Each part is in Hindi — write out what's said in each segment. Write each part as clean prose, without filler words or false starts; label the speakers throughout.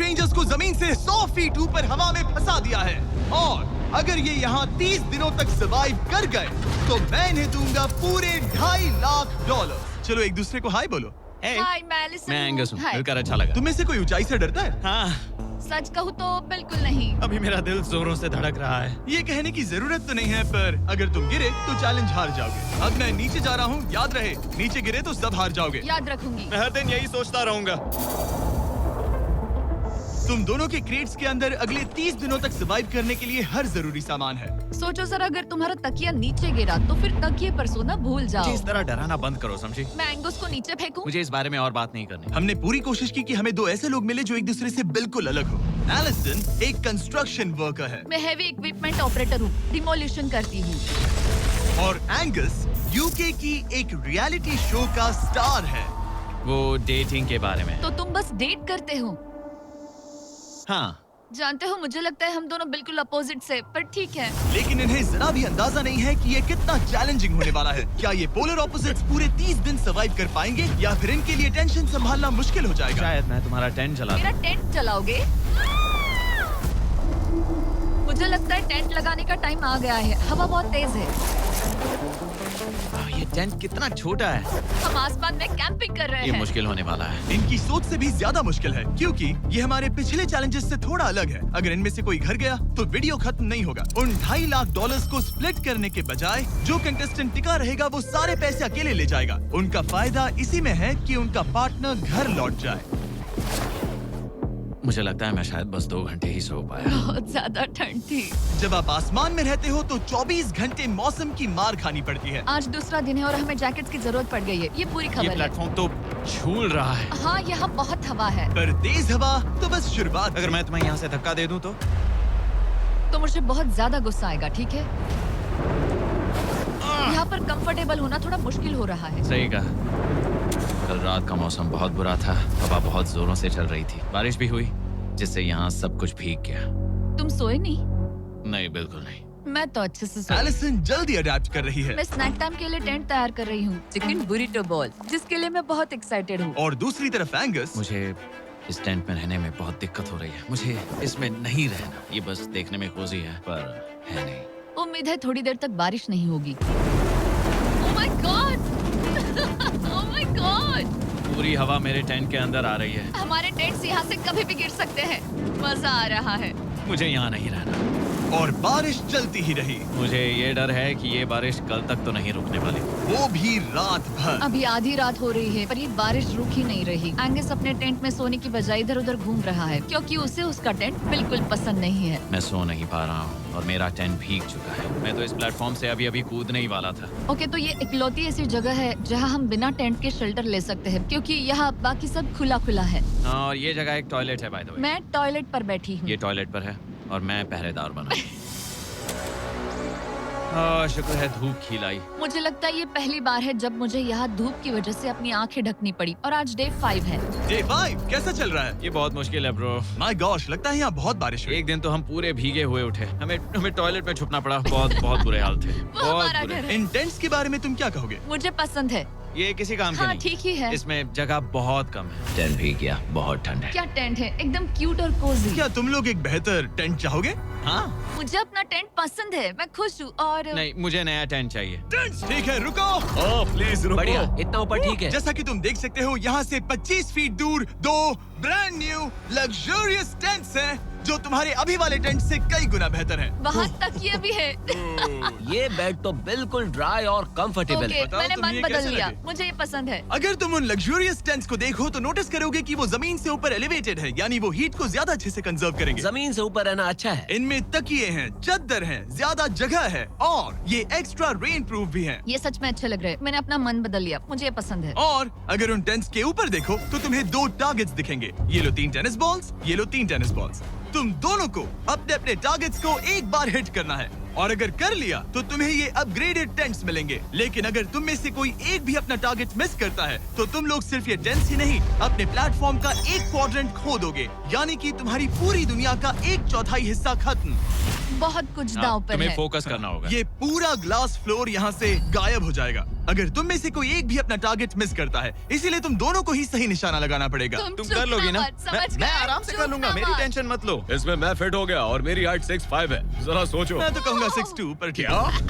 Speaker 1: स्ट्रेंजर्स को जमीन से 100 फीट ऊपर हवा में फंसा दिया है और अगर ये यहाँ 30 दिनों तक सर्वाइव कर गए तो मैं इन्हें दूंगा पूरे $2.5 लाख। चलो एक दूसरे को हाय बोलो।
Speaker 2: हाय, मैं एलिसन
Speaker 3: मैं
Speaker 2: हूँ।
Speaker 3: एंगस हूँ,
Speaker 2: हाय।
Speaker 3: मिलकर अच्छा लगा।
Speaker 1: तुम में से कोई ऊंचाई से डरता है?
Speaker 3: हाँ,
Speaker 2: सच कहूँ तो बिल्कुल नहीं।
Speaker 3: अभी मेरा दिल जोरों से धड़क रहा है।
Speaker 1: ये कहने की जरूरत तो नहीं है, पर अगर तुम गिरे तो चैलेंज हार जाओगे। अब मैं नीचे जा रहा हूँ, याद रहे नीचे गिरे तो सब हार जाओगे।
Speaker 2: याद रखूंगी।
Speaker 3: मैं हर दिन यही सोचता रहूंगा।
Speaker 1: तुम दोनों के क्रेट्स के अंदर अगले 30 दिनों तक सर्वाइव करने के लिए हर जरूरी सामान है।
Speaker 2: सोचो सर, अगर तुम्हारा तकिया नीचे गिरा तो फिर तकिए पर सोना भूल
Speaker 3: मुझे
Speaker 2: जाओ।
Speaker 3: इस तरह डराना बंद करो, समझी?
Speaker 2: मैं एंगस को नीचे फेंकूं?
Speaker 3: मुझे इस बारे में और बात नहीं करनी।
Speaker 1: हमने पूरी कोशिश की कि हमें दो ऐसे लोग मिले जो एक दूसरे से बिल्कुल अलग हो। एलिसन एक कंस्ट्रक्शन वर्कर है
Speaker 2: मैं हेवी इक्विपमेंट ऑपरेटर हूँ, डिमोलिशन करती हूँ।
Speaker 1: और एंगस यूके की एक रियलिटी शो का स्टार है।
Speaker 3: वो डेटिंग के बारे में।
Speaker 2: तो तुम बस डेट करते हो?
Speaker 3: हाँ,
Speaker 2: जानते हो, मुझे लगता है हम दोनों बिल्कुल अपोजिट से, पर ठीक है।
Speaker 1: लेकिन इन्हें जरा भी अंदाजा नहीं है कि ये कितना चैलेंजिंग होने वाला है। क्या ये पोलर ऑपोजिट्स पूरे 30 दिन सर्वाइव कर पाएंगे या फिर इनके लिए टेंशन संभालना मुश्किल हो जाएगा?
Speaker 3: शायद मैं तुम्हारा टेंट चला दूं।
Speaker 2: मेरा टेंट चलाओगे? मुझे लगता है टेंट लगाने का टाइम आ गया है। हवा बहुत तेज है।
Speaker 3: ये टेंट कितना छोटा है।
Speaker 2: हम आसमान में कैंपिंग कर रहे
Speaker 3: ये
Speaker 2: हैं।
Speaker 3: मुश्किल होने वाला है।
Speaker 1: इनकी सोच से भी ज्यादा मुश्किल है क्योंकि ये हमारे पिछले चैलेंजेस से थोड़ा अलग है। अगर इनमें से कोई घर गया तो वीडियो खत्म नहीं होगा। उन $2.5 लाख को स्प्लिट करने के बजाय जो कंटेस्टेंट टिका रहेगा वो सारे पैसे अकेले ले जाएगा। उनका फायदा इसी में है कि उनका पार्टनर घर लौट जाए।
Speaker 3: मुझे लगता है मैं शायद बस 2 घंटे ही सो पाया।
Speaker 2: बहुत ज्यादा ठंड थी।
Speaker 1: जब आप आसमान में रहते हो तो 24 घंटे मौसम की मार खानी पड़ती है।
Speaker 2: आज दूसरा दिन है और हमें जैकेट्स की जरूरत पड़ गई है। ये पूरी
Speaker 3: ये
Speaker 2: खबर है।
Speaker 3: प्लेटफॉर्म तो झूल रहा है।
Speaker 2: हाँ, यहाँ बहुत हवा है।
Speaker 1: पर तेज हवा तो बस शुरुआत।
Speaker 3: अगर मैं तुम्हें यहाँ से धक्का दे दूं
Speaker 2: तो मुझे बहुत ज्यादा गुस्सा आएगा, ठीक है? यहाँ पर कंफर्टेबल होना थोड़ा मुश्किल हो रहा है।
Speaker 3: सही कहा। कल रात का मौसम बहुत बुरा था। हवा बहुत जोरों से चल रही थी। बारिश भी हुई जिससे यहाँ सब कुछ भीग गया।
Speaker 2: तुम सोए नहीं?
Speaker 3: नहीं, बिल्कुल नहीं।
Speaker 2: मैं तो अच्छे से सोई।
Speaker 1: एलिसन जल्दी अडेप्ट कर रही है
Speaker 2: मैं स्नैक टाइम के लिए टेंट तैयार कर रही हूँ, चिकन बुरिटो बॉल, जिसके लिए मैं बहुत एक्साइटेड हूँ।
Speaker 1: और दूसरी तरफ एंगस
Speaker 3: मुझे इस टेंट में रहने में बहुत दिक्कत हो रही है। मुझे इसमें नहीं रहना। ये बस देखने में कोजी है पर है नहीं।
Speaker 2: उम्मीद है थोड़ी देर तक बारिश नहीं होगी। Oh my God! Oh my God!
Speaker 3: पूरी हवा मेरे टेंट के अंदर आ रही है।
Speaker 2: हमारे टेंट्स यहाँ से कभी भी गिर सकते हैं। मजा आ रहा है।
Speaker 3: मुझे यहाँ नहीं रहना।
Speaker 1: और बारिश चलती ही रही,
Speaker 3: मुझे ये डर है कि ये बारिश कल तक तो नहीं रुकने वाली।
Speaker 1: वो भी रात भर।
Speaker 2: अभी आधी रात हो रही है पर ये बारिश रुक ही नहीं रही। एंगस अपने टेंट में सोने की बजाय इधर उधर घूम रहा है क्योंकि उसे उसका टेंट बिल्कुल पसंद नहीं है।
Speaker 3: मैं सो नहीं पा रहा हूँ और मेरा टेंट भीग चुका है। मैं तो इस प्लेटफॉर्म से अभी कूदने ही वाला था।
Speaker 2: ओके, तो ये इकलौती ऐसी जगह है जहाँ हम बिना टेंट के शेल्टर ले सकते हैं क्योंकि यहाँ बाकी सब खुला खुला है।
Speaker 3: और ये जगह एक टॉयलेट है बाय द वे।
Speaker 2: मैं टॉयलेट पर बैठी हूँ।
Speaker 3: ये टॉयलेट पर है और मैं पहरेदार बना। शुक्र है धूप खिलाई।
Speaker 2: मुझे लगता है ये पहली बार है जब मुझे यहाँ धूप की वजह से अपनी आंखें ढकनी पड़ी और आज डे 5 है।
Speaker 1: डे 5 कैसा चल रहा है?
Speaker 3: ये बहुत मुश्किल है ब्रो।
Speaker 1: माय गॉश, लगता है यहाँ बहुत बारिश हुई।
Speaker 3: एक दिन तो हम पूरे भीगे हुए उठे। हमें टॉयलेट में छुपना पड़ा। बहुत बुरे हाल थे।
Speaker 2: वो
Speaker 3: बहुत
Speaker 2: हमारा
Speaker 3: बुरे।
Speaker 2: घर है।
Speaker 1: इन टेंट्स के बारे में तुम क्या कहोगे?
Speaker 2: मुझे पसंद है।
Speaker 3: ये किसी काम के
Speaker 2: हाँ,
Speaker 3: नहीं।
Speaker 2: ठीक ही है।
Speaker 3: इसमें जगह बहुत कम है। टेंट भीग गया। बहुत ठंड है।
Speaker 2: क्या टेंट है, एकदम क्यूट और कोजी।
Speaker 1: क्या तुम लोग एक बेहतर टेंट चाहोगे?
Speaker 3: हाँ,
Speaker 2: मुझे अपना टेंट पसंद है, मैं खुश हूँ। और
Speaker 3: नहीं, मुझे नया टेंट चाहिए।
Speaker 1: टेंट्स ठीक है, रुको। प्लीज रुको।
Speaker 4: बढ़िया, इतना ऊपर ठीक है।
Speaker 1: जैसा कि तुम देख सकते हो यहाँ से 25 फीट दूर 2 ब्रांड न्यू लग्जरियस टेंट्स हैं जो तुम्हारे अभी वाले टेंट से कई गुना बेहतर हैं।
Speaker 2: वहाँ तकिए भी है।
Speaker 4: ये बेड तो बिल्कुल ड्राई और कंफर्टेबल
Speaker 2: ओके,
Speaker 4: है।
Speaker 1: बताओ
Speaker 2: मैंने
Speaker 1: तुम्हें
Speaker 2: मन
Speaker 1: ये
Speaker 2: बदल
Speaker 1: कैसे
Speaker 2: लिया।
Speaker 1: लगे?
Speaker 2: मुझे ये पसंद है।
Speaker 1: अगर तुम उन लग्जरियस टेंट्स को देखो तो नोटिस करोगे कि वो जमीन से ऊपर एलिवेटेड है, यानी वो हीट को ज्यादा अच्छे से कंजर्व करेंगे।
Speaker 4: जमीन से ऊपर रहना अच्छा है।
Speaker 1: इनमें तकिए हैं, चद्दर हैं, ज्यादा जगह है और ये एक्स्ट्रा रेन प्रूफ भी हैं।
Speaker 2: ये सच में अच्छे लग रहे हैं। मैंने अपना मन बदल लिया, मुझे ये पसंद है।
Speaker 1: और अगर उन टेंट्स के ऊपर देखो तो तुम्हें 2 टारगेट्स दिखेंगे। ये लो 3 टेनिस बॉल्स, ये लो 3 टेनिस बॉल्स। तुम दोनों को अपने अपने टारगेट्स को एक बार हिट करना है और अगर कर लिया तो तुम्हें ये अपग्रेडेड टेंट्स मिलेंगे। लेकिन अगर तुम में से कोई एक भी अपना टारगेट मिस करता है तो तुम लोग सिर्फ ये टेंट्स ही नहीं अपने प्लेटफॉर्म का एक क्वाड्रेंट खो दोगे, यानी कि तुम्हारी पूरी दुनिया का 1/4 हिस्सा खत्म।
Speaker 2: बहुत कुछ दांव पर
Speaker 3: तुम्हें
Speaker 2: है।
Speaker 3: फोकस करना होगा।
Speaker 1: ये पूरा ग्लास फ्लोर यहाँ से गायब हो जाएगा। अगर तुम में से कोई एक भी अपना टारगेट मिस करता है, इसीलिए तुम दोनों को ही सही निशाना लगाना पड़ेगा।
Speaker 5: तुम कर लोगी ना? मैं आराम से कर लूंगा, मेरी टेंशन मत लो।
Speaker 4: इसमें मैं फिट हो गया और मेरी हाइट 6'5" है। जरा सोचो।
Speaker 1: मैं तो कहूँगा 6'2", पर ठीक
Speaker 4: क्या?
Speaker 1: है।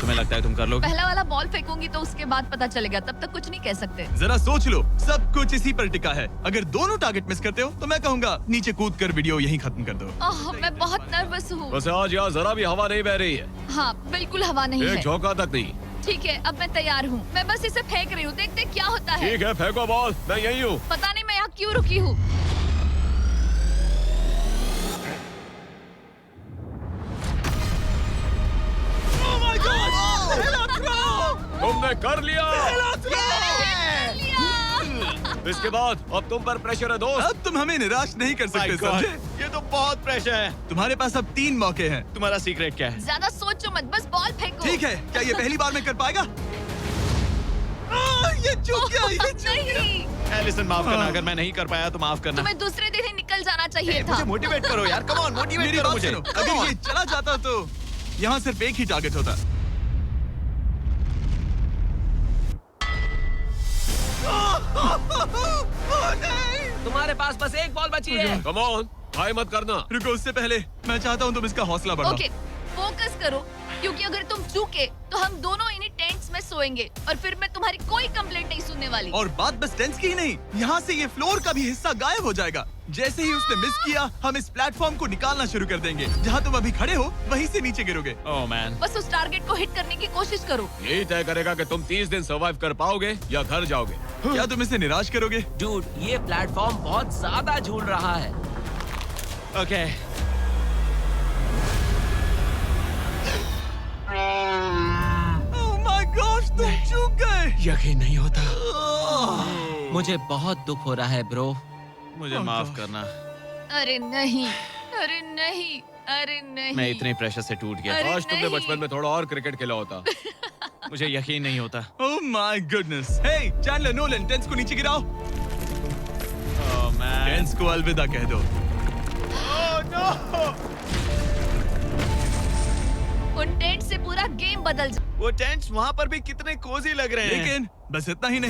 Speaker 3: तुम्हें लगता है तुम कर लोगे?
Speaker 2: पहला वाला बॉल फेंकूंगी तो उसके बाद पता चलेगा, तब तक कुछ नहीं कह सकते।
Speaker 1: जरा सोच लो, सब कुछ इसी पर टिका है। अगर दोनों टारगेट मिस करते हो तो मैं कहूँगा नीचे कूद कर वीडियो यहीं खत्म कर दो।
Speaker 2: ओह, मैं बहुत नर्वस हूँ।
Speaker 4: वैसे आज यहाँ जरा भी हवा नहीं बह रही है,
Speaker 2: हाँ, बिल्कुल हवा नहीं
Speaker 4: एक
Speaker 2: है।
Speaker 4: झोंका तक नहीं।
Speaker 2: ठीक है, अब मैं तैयार हूँ। मैं बस इसे फेंक रही हूँ, देखते क्या होता है।
Speaker 4: ठीक है, फेंको बॉल, मैं यही हूँ।
Speaker 2: पता नहीं मैं यहाँ क्यों रुकी हूँ।
Speaker 4: तुमने कर लिया।
Speaker 2: लिया।
Speaker 4: इसके बाद अब तुम पर प्रेशर है दोस्त।
Speaker 1: अब तुम हमें निराश नहीं कर सकते,
Speaker 5: My God,
Speaker 1: समझे?
Speaker 5: ये तो बहुत प्रेशर है।
Speaker 1: तुम्हारे पास अब 3 मौके हैं।
Speaker 5: तुम्हारा सीक्रेट क्या है?
Speaker 2: ज्यादा सोचो मत, बस बॉल फेंको।
Speaker 1: ठीक है, क्या ये पहली बार में कर पाएगा? ये चूक गया, ये चूक गया।
Speaker 2: नहीं,
Speaker 5: एलिसन माफ करना, अगर मैं नहीं कर पाया तो माफ करना।
Speaker 2: तुम्हें दूसरे दिन ही निकल जाना चाहिए था।
Speaker 5: मुझे मोटिवेट करो यार, कम ऑन मोटिवेट
Speaker 1: मेरी
Speaker 5: करो
Speaker 1: बात
Speaker 5: मुझे।
Speaker 1: सुनो,
Speaker 5: Come
Speaker 1: अगर
Speaker 5: on.
Speaker 1: ये चला जाता तो यहाँ सिर्फ एक ही टारगेट होता।
Speaker 4: तुम्हारे पास बस एक बॉल बची है। कम ऑन, हाई मत करना।
Speaker 1: रुको, उससे पहले मैं चाहता हूँ तुम इसका हौसला बढ़ाओ।
Speaker 2: ओके, फोकस करो, क्योंकि अगर तुम चूके तो हम दोनों इन्हीं टेंट्स में सोएंगे और फिर मैं तुम्हारी कोई कंप्लेंट नहीं सुनने वाली।
Speaker 1: और बात बस टेंस की ही नहीं, यहाँ से ये फ्लोर का भी हिस्सा गायब हो जाएगा। जैसे ही उसने मिस किया, हम इस प्लेटफॉर्म को निकालना शुरू कर देंगे। जहाँ तुम अभी खड़े हो, वहीं से नीचे गिरोगे।
Speaker 5: Oh man.
Speaker 2: बस उस टारगेट को हिट करने की कोशिश करो।
Speaker 4: यही तय करेगा कि तुम 30 दिन सर्वाइव कर पाओगे या घर जाओगे।
Speaker 1: क्या तुम इसे निराश करोगे?
Speaker 4: डूड, ये प्लेटफॉर्म बहुत ज्यादा झूल रहा है।
Speaker 5: Okay.
Speaker 1: Oh my gosh, तुम चूक गए।
Speaker 5: यकीन नहीं होता।
Speaker 4: मुझे बहुत दुख हो रहा है ब्रो।
Speaker 5: मुझे माफ करना,
Speaker 2: अरे नहीं, अरे नहीं, अरे नहीं।
Speaker 5: मैं इतने प्रेशर से टूट गया।
Speaker 2: अरे
Speaker 4: काश तुमने
Speaker 2: नहीं।
Speaker 4: बचपन में थोड़ा और क्रिकेट खेला होता।
Speaker 5: मुझे यकीन नहीं होता।
Speaker 1: Oh my goodness. Hey, Chandler, Nolan, tense को नीचे गिराओ।
Speaker 5: Oh man.
Speaker 1: टेंस को अलविदा कह दो।
Speaker 5: Oh no.
Speaker 2: उन टेंट से पूरा गेम बदल जा।
Speaker 5: वो टेंट्स वहाँ पर भी कितने कोजी लग रहे हैं।
Speaker 1: लेकिन बस इतना ही नहीं।